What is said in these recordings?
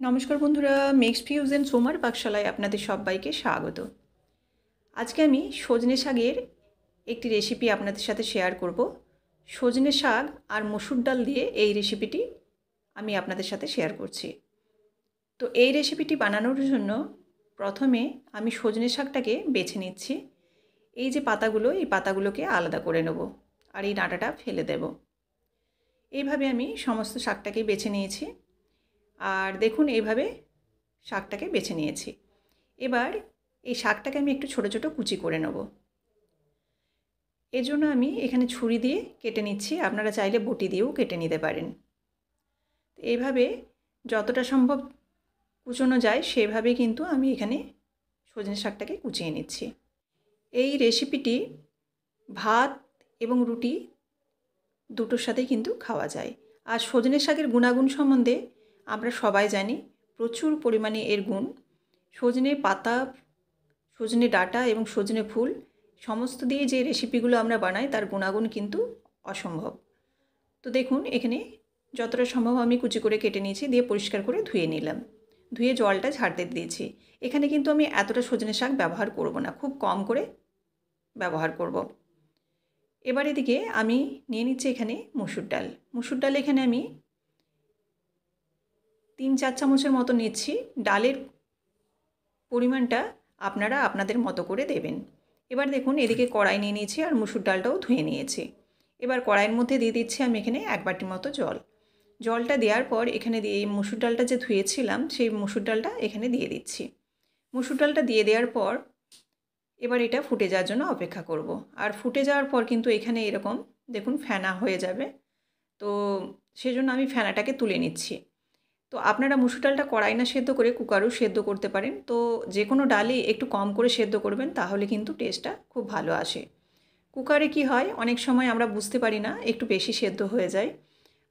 নমস্কার বন্ধুরা, mixed views and সোমার পাকশালায় আপনাদের সবাইকে স্বাগত। আজকে আমি সজনে শাকের একটি রেসিপি আপনাদের সাথে শেয়ার করব। সজনে শাক আর মসুর ডাল দিয়ে এই রেসিপিটি আমি আপনাদের সাথে শেয়ার করছি। তো এই রেসিপিটি বানানোর জন্য প্রথমে আমি সজনে শাকটাকে বেছে নিচ্ছি। এই যে পাতাগুলো, এই পাতাগুলোকে আলাদা করে নেব আর এই ডাঁটাটা ফেলে দেব। এইভাবে আমি সমস্ত শাকটাকে বেছে নিয়েছি। আর দেখুন, এইভাবে শাকটাকে বেছে নিয়েছি। এবার এই শাকটাকে আমি একটু ছোট ছোট কুচি করে নেব। এর জন্য আমি এখানে ছুরি দিয়ে কেটে নিচ্ছি, আপনারা চাইলে বটি দিয়েও কেটে নিতে পারেন। এইভাবে যতটা সম্ভব কুচোনো যায় সেভাবে কিন্তু আমি এখানে সজনে শাকটাকে কুচিয়ে নিচ্ছি। এই রেসিপিটি ভাত এবং রুটি দুটোর সাথেই কিন্তু খাওয়া যায়। আর সজনে শাকের গুণাগুণ সম্বন্ধে আমরা সবাই জানি, প্রচুর পরিমাণে এর গুণ। সজনে পাতা, সজনে ডাঁটা এবং সজনে ফুল সমস্ত দিয়ে যে রেসিপিগুলো আমরা বানাই তার গুণাগুণ কিন্তু অসম্ভব। তো দেখুন, এখানে যতটা সম্ভব আমি কুচি করে কেটে নিয়েছি, দিয়ে পরিষ্কার করে ধুয়ে নিলাম। ধুয়ে জলটা ঝাড়তে দিয়েছি। এখানে কিন্তু আমি এতটা সজনে শাক ব্যবহার করব না, খুব কম করে ব্যবহার করব। এবার এদিকে আমি নিয়ে নিচ্ছি এখানে মসুর ডাল। মসুর ডাল এখানে আমি 3-4 চামচের মতো নিচ্ছি। ডালের পরিমাণটা আপনারা আপনাদের মতো করে দেবেন। এবার দেখুন, এদিকে কড়াই নিয়ে নিয়েছি আর মসুর ডালটাও ধুয়ে নিয়েছি। এবার কড়াইয়ের মধ্যে দিয়ে দিচ্ছি আমি এখানে 1 বাটি মতো জল। জলটা দেওয়ার পর এখানে দিয়ে মসুর ডালটা যে ধুয়েছিলাম সেই মসুর ডালটা এখানে দিয়ে দিচ্ছি। মসুর ডালটা দিয়ে দেওয়ার পর এবার এটা ফুটে যাওয়ার জন্য অপেক্ষা করব। আর ফুটে যাওয়ার পর কিন্তু এখানে এরকম দেখুন ফেনা হয়ে যাবে। তো সেজন্য আমি ফেনাটাকে তুলে নিচ্ছি। তো আপনারা মসুর ডালটা কড়াই না সেদ্ধ করে কুকারেও সেদ্ধ করতে পারেন। তো যে কোনো ডালই একটু কম করে সেদ্ধ করবেন, তাহলে কিন্তু টেস্টটা খুব ভালো আসে। কুকারে কি হয়, অনেক সময় আমরা বুঝতে পারি না, একটু বেশি সেদ্ধ হয়ে যায়।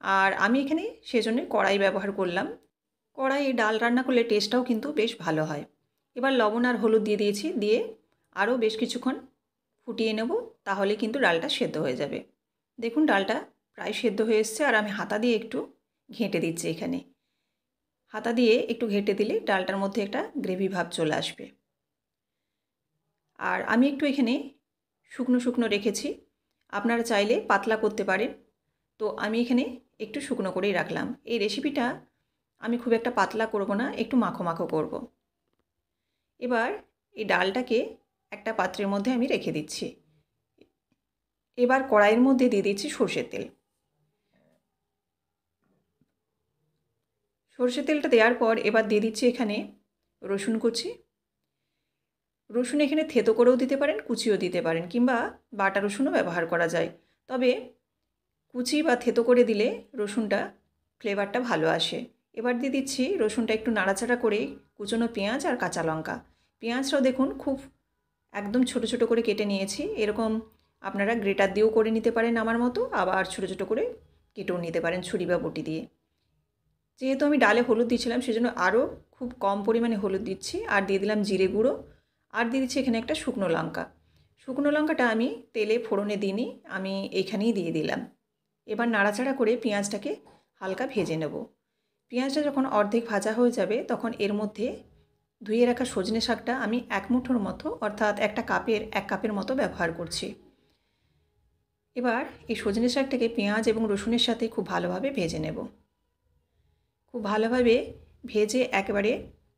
আর আমি এখানে সেজন্য কড়াই ব্যবহার করলাম। কড়াইয়ে ডাল রান্না করলে টেস্টটাও কিন্তু বেশ ভালো হয়। এবার লবণ আর হলুদ দিয়ে দিয়েছি, দিয়ে আরও বেশ কিছুক্ষণ ফুটিয়ে নেব, তাহলে কিন্তু ডালটা সেদ্ধ হয়ে যাবে। দেখুন, ডালটা প্রায় সেদ্ধ হয়ে এসছে আর আমি হাতা দিয়ে একটু ঘেঁটে দিচ্ছি এখানে। হাতা দিয়ে একটু ঘেঁটে দিলে ডালটার মধ্যে একটা গ্রেভি ভাব চলে আসবে। আর আমি একটু এখানে শুকনো শুকনো রেখেছি, আপনারা চাইলে পাতলা করতে পারেন। তো আমি এখানে একটু শুকনো করেই রাখলাম। এই রেসিপিটা আমি খুব একটা পাতলা করব না, একটু মাখো মাখো করব। এবার এই ডালটাকে একটা পাত্রের মধ্যে আমি রেখে দিচ্ছি। এবার কড়াইয়ের মধ্যে দিয়ে দিচ্ছি সরষের তেল। সরষের তেলটা দেওয়ার পর এবার দিয়ে দিচ্ছি এখানে রসুন কুচি। রসুন এখানে থেতো করেও দিতে পারেন, কুচিও দিতে পারেন, কিংবা বাটা রসুনও ব্যবহার করা যায়। তবে কুচি বা থেতো করে দিলে রসুনটা ফ্লেভারটা ভালো আসে। এবার দিয়ে দিচ্ছি রসুনটা একটু নাড়াচাড়া করে কুচনো পেঁয়াজ আর কাঁচা লঙ্কা। পেঁয়াজটাও দেখুন খুব একদম ছোট ছোট করে কেটে নিয়েছি। এরকম আপনারা গ্রেটার দিয়েও করে নিতে পারেন আমার মতো, আবার ছোট ছোট করে কেটেও নিতে পারেন ছুরি বা বটি দিয়ে। যেহেতু আমি ডালে হলুদ দিয়েছিলাম সেজন্য আরও খুব কম পরিমাণে হলুদ দিচ্ছি, আর দিয়ে দিলাম জিরে গুঁড়ো, আর দিয়ে দিচ্ছি এখানে একটা শুকনো লঙ্কা। শুকনো লঙ্কাটা আমি তেলে ফোড়নে দিইনি, আমি এইখানেই দিয়ে দিলাম। এবার নাড়াচাড়া করে পেঁয়াজটাকে হালকা ভেজে নেব। পেঁয়াজটা যখন অর্ধেক ভাজা হয়ে যাবে তখন এর মধ্যে ধুয়ে রাখা সজনে শাকটা আমি 1 মুঠোর মতো, অর্থাৎ 1 কাপের মতো ব্যবহার করছি। এবার এই সজনে শাকটাকে পেঁয়াজ এবং রসুনের সাথে খুব ভালোভাবে ভেজে নেব। খুব ভালোভাবে ভেজে একেবারে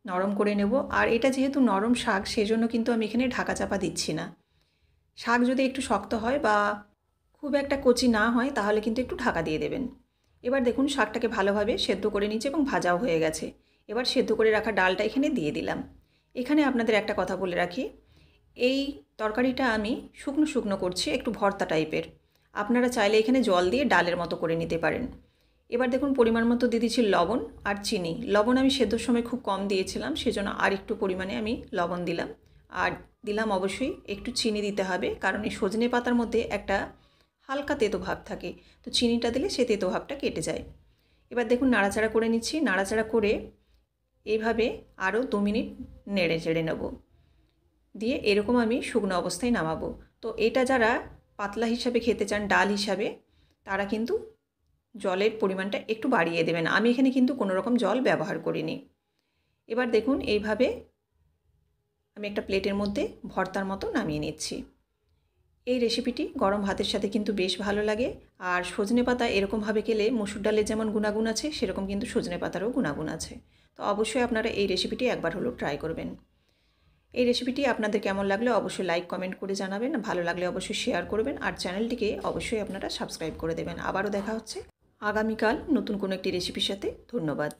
নরম করে নেব। আর এটা যেহেতু নরম শাক, সেজন্য কিন্তু আমি এখানে ঢাকা চাপা দিচ্ছি না। শাক যদি একটু শক্ত হয় বা খুব একটা কচি না হয় তাহলে কিন্তু একটু ঢাকা দিয়ে দেবেন। এবার দেখুন, শাকটাকে ভালোভাবে সেদ্ধ করে নিয়েছি এবং ভাজাও হয়ে গেছে। এবার সেদ্ধ করে রাখা ডালটা এখানে দিয়ে দিলাম। এখানে আপনাদের একটা কথা বলে রাখি, এই তরকারিটা আমি শুকনো শুকনো করছি, একটু ভর্তা টাইপের। আপনারা চাইলে এখানে জল দিয়ে ডালের মতো করে নিতে পারেন। এবার দেখুন, পরিমাণ মতো দিয়ে দিচ্ছি লবণ আর চিনি। লবণ আমি সেদ্ধর সময় খুব কম দিয়েছিলাম, সেজন্য আর একটু পরিমাণে আমি লবণ দিলাম। আর দিলাম অবশ্যই একটু চিনি দিতে হবে, কারণ এই সজনে পাতার মধ্যে একটা হালকা তেতো ভাব থাকে। তো চিনিটা দিলে সে তেতো ভাবটা কেটে যায়। এবার দেখুন, নাড়াচাড়া করে নিচ্ছি। নাড়াচাড়া করে এইভাবে আরও 2 মিনিট নেড়ে চেড়ে নেব, দিয়ে এরকম আমি শুকনো অবস্থায় নামাবো। তো এটা যারা পাতলা হিসাবে খেতে চান, ডাল হিসাবে, তারা কিন্তু জলের পরিমাণটা একটু বাড়িয়ে দেবেন। আমি এখানে কিন্তু কোনো রকম জল ব্যবহার করিনি। এবার দেখুন এইভাবে আমি একটা প্লেটের মধ্যে ভর্তার মতো নামিয়ে নিচ্ছি। এই রেসিপিটি গরম ভাতের সাথে কিন্তু বেশ ভালো লাগে। আর সজনে পাতা এরকমভাবে খেলে মসুর ডালের যেমন গুণাগুণ আছে, সেরকম কিন্তু সজনে পাতারও গুণাগুণ আছে। তো অবশ্যই আপনারা এই রেসিপিটি একবার হলেও ট্রাই করবেন। এই রেসিপিটি আপনাদের কেমন লাগলে অবশ্যই লাইক কমেন্ট করে জানাবেন, ভালো লাগলে অবশ্যই শেয়ার করবেন, আর চ্যানেলটিকে অবশ্যই আপনারা সাবস্ক্রাইব করে দেবেন। আবারও দেখা হচ্ছে আগামীকাল নতুন কোনো একটি রেসিপির সাথে। ধন্যবাদ।